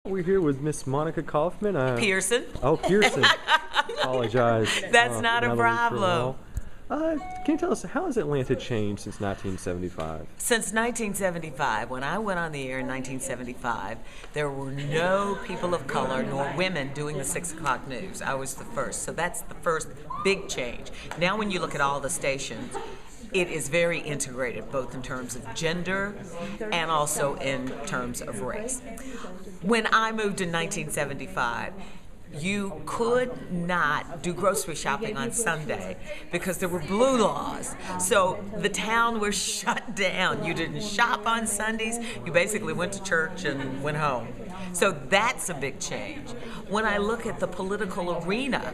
We're here with Miss Monica Kaufman. Pearson. Oh, Pearson. Apologize. That's not a problem. Can you tell us, how has Atlanta changed since 1975? Since 1975, when I went on the air in 1975, there were no people of color nor women doing the 6 o'clock news. I was the first. So that's the first big change. Now when you look at all the stations, it is very integrated, both in terms of gender and also in terms of race. When I moved in 1975, you could not do grocery shopping on Sunday because there were blue laws. So the town was shut down. You didn't shop on Sundays. You basically went to church and went home. So that's a big change. When I look at the political arena,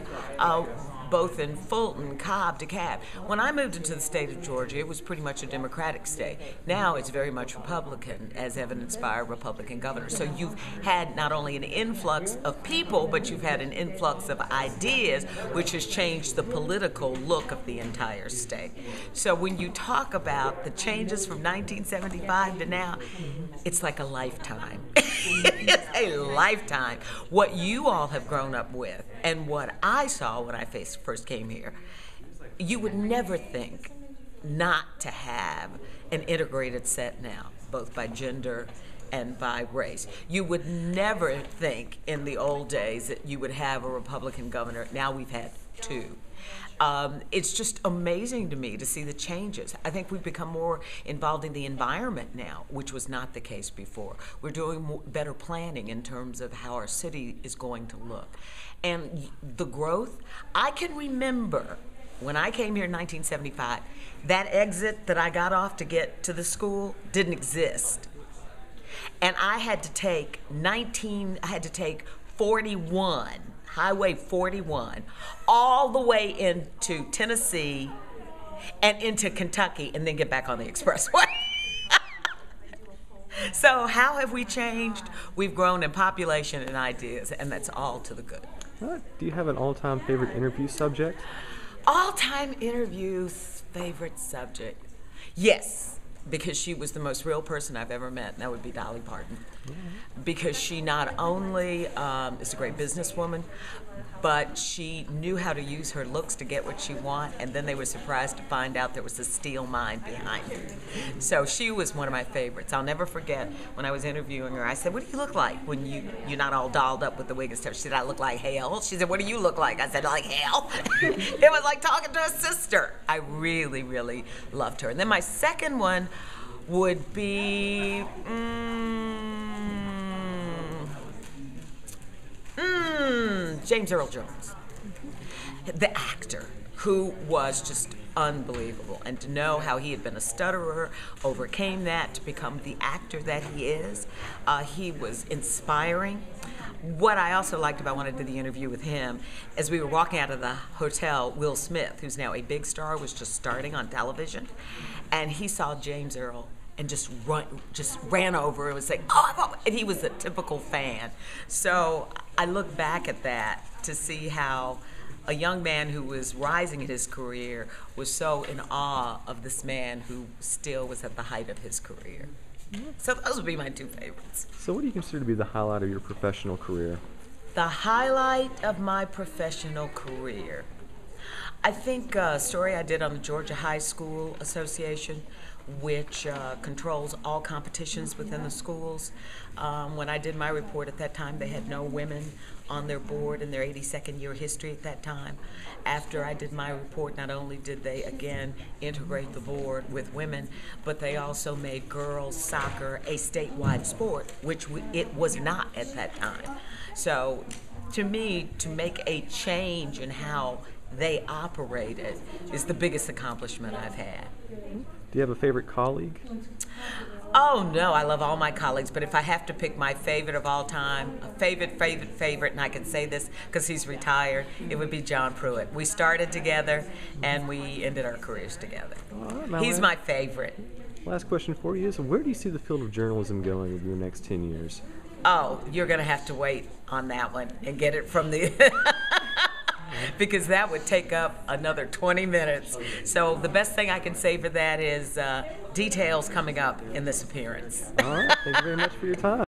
both in Fulton, Cobb, DeKalb. When I moved into the state of Georgia, it was pretty much a Democratic state. Now it's very much Republican, as evidenced by a Republican governor. So you've had not only an influx of people, but you've had an influx of ideas, which has changed the political look of the entire state. So when you talk about the changes from 1975 to now, it's like a lifetime. It's a lifetime. What you all have grown up with and what I saw when I first came here, you would never think not to have an integrated set now, both by gender and by race. You would never think in the old days that you would have a Republican governor. Now we've had 2. It's just amazing to me to see the changes. I think we've become more involved in the environment now, which was not the case before. We're doing better planning in terms of how our city is going to look. And the growth, I can remember when I came here in 1975, that exit that I got off to get to the school didn't exist. And I had to take 41, Highway 41, all the way into Tennessee and into Kentucky and then get back on the expressway. So how have we changed? We've grown in population and ideas, and that's all to the good. Do you have an all-time favorite interview subject? All-time interviews favorite subject? Yes, because she was the most real person I've ever met, and that would be Dolly Parton. Because she not only is a great businesswoman, but she knew how to use her looks to get what she wanted, and then they were surprised to find out there was a steel mine behind it. So she was one of my favorites. I'll never forget when I was interviewing her, I said, "What do you look like when you're not all dolled up with the wig and stuff?" She said, "I look like hell." She said, "What do you look like?" I said, "Like hell." It was like talking to a sister. I really, really loved her. And then my second one would be James Earl Jones, the actor, who was just unbelievable. And to know how he had been a stutterer, overcame that to become the actor that he is, he was inspiring. What I also liked about when I did the interview with him, as we were walking out of the hotel, Will Smith, who's now a big star, was just starting on television, and he saw James Earl and just ran over and was saying, "Oh," and he was a typical fan. So I look back at that to see how a young man who was rising in his career was so in awe of this man who still was at the height of his career. So those would be my 2 favorites. So what do you consider to be the highlight of your professional career? The highlight of my professional career, I think a story I did on the Georgia High School Association, which controls all competitions within the schools. When I did my report at that time, they had no women on their board in their 82nd year history at that time. After I did my report, not only did they again integrate the board with women, but they also made girls soccer a statewide sport, which it was not at that time. So to me, to make a change in how they operated is the biggest accomplishment I've had. Do you have a favorite colleague? Oh no, I love all my colleagues, but if I have to pick my favorite of all time, a favorite, and I can say this because he's retired, it would be John Pruitt. We started together and we ended our careers together. He's my favorite. Last question for you is, where do you see the field of journalism going over the next 10 years? Oh, you're going to have to wait on that one and get it from the... because that would take up another 20 minutes. So the best thing I can say for that is details coming up in this appearance. All right. Thank you very much for your time.